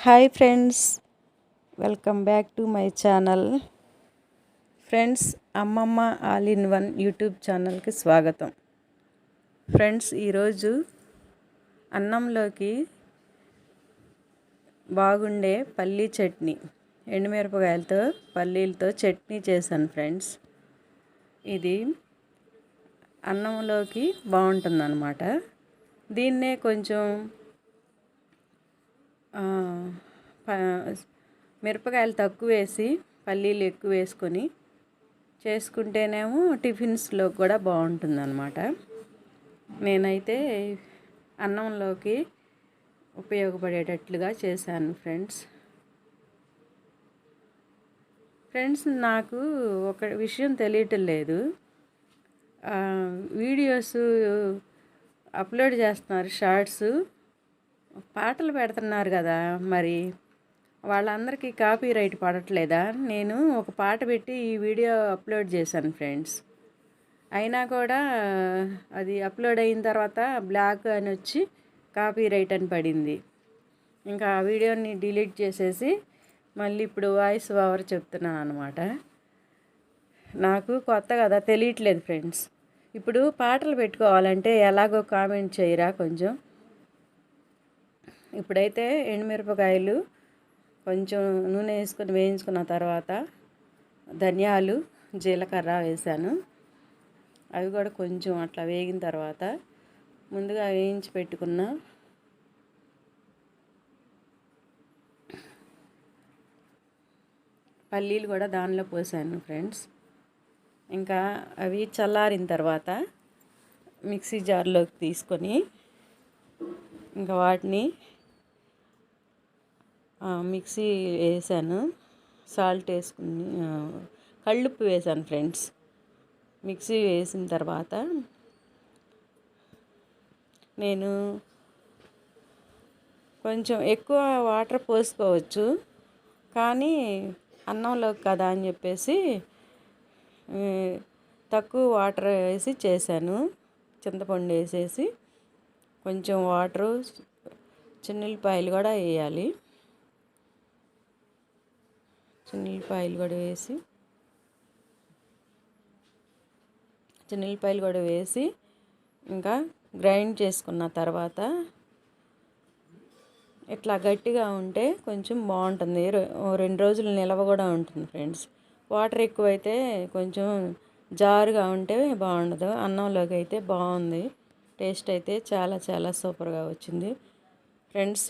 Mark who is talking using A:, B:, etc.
A: Hi friends, welcome back to my channel. Friends, అమ్మమ్మ all in one YouTube ఛానల్కి స్వాగతం. Friends, ఈరోజు అన్నంలోకి బాగుండే పల్లీ చట్నీ, ఎండుమిరపకాయలతో పల్లీలతో చట్నీ చేశాను ఫ్రెండ్స్. ఇది అన్నంలోకి బాగుంటుందన్నమాట. దీన్నే కొంచెం మిరపకాయలు తక్కువ వేసి పల్లీలు ఎక్కువ వేసుకొని చేసుకుంటేనేమో టిఫిన్స్లో కూడా బాగుంటుందన్నమాట. నేనైతే అన్నంలోకి ఉపయోగపడేటట్లుగా చేశాను ఫ్రెండ్స్. నాకు ఒక విషయం తెలియటం లేదు. వీడియోస్ అప్లోడ్ చేస్తున్నారు, షార్ట్స్ పాటలు పెడుతున్నారు కదా, మరి వాళ్ళందరికీ కాపీ రైట్ పడట్లేదా? నేను ఒక పాట పెట్టి ఈ వీడియో అప్లోడ్ చేశాను ఫ్రెండ్స్. అయినా కూడా అది అప్లోడ్ అయిన తర్వాత బ్లాక్ అని వచ్చి కాపీ రైట్ అని పడింది. ఇంకా ఆ వీడియోని డిలీట్ చేసేసి మళ్ళీ ఇప్పుడు వాయిస్ ఓవర్ చెప్తున్నాను అనమాట. నాకు కొత్త కదా, తెలియట్లేదు ఫ్రెండ్స్. ఇప్పుడు పాటలు పెట్టుకోవాలంటే ఎలాగో కామెంట్ చేయరా కొంచెం. ఇప్పుడైతే ఎండుమిరపకాయలు కొంచెం నూనె వేసుకొని వేయించుకున్న తర్వాత ధనియాలు, జీలకర్ర వేసాను. అవి కూడా కొంచెం అట్లా వేగిన తర్వాత ముందుగా వేయించి పెట్టుకున్న పల్లీలు కూడా దానిలో పోసాను ఫ్రెండ్స్. ఇంకా అవి చల్లారిన తర్వాత మిక్సీ జార్లోకి తీసుకొని ఇంకా వాటిని మిక్సీ వేసాను. సాల్ట్ వేసుకుని కళ్ళుప్పు వేసాను ఫ్రెండ్స్. మిక్సీ వేసిన తర్వాత నేను కొంచెం ఎక్కువ వాటర్ పోసుకోవచ్చు, కానీ అన్నంలోకి కదా అని చెప్పేసి తక్కువ వాటర్ వేసి చేశాను. చింతపండు వేసేసి కొంచెం వాటరు, చిన్నుల్లిపాయలు కూడా వేయాలి. చిన్నుల్లిపాయలు కూడా వేసి ఇంకా గ్రైండ్ చేసుకున్న తర్వాత ఇట్లా గట్టిగా ఉంటే కొంచెం బాగుంటుంది. 2 రోజులు నిల్వ కూడా ఉంటుంది ఫ్రెండ్స్. వాటర్ ఎక్కువైతే కొంచెం జారుగా ఉంటే బాగుండదు. అన్నంలోకి అయితే బాగుంది. టేస్ట్ అయితే చాలా చాలా సూపర్గా వచ్చింది ఫ్రెండ్స్.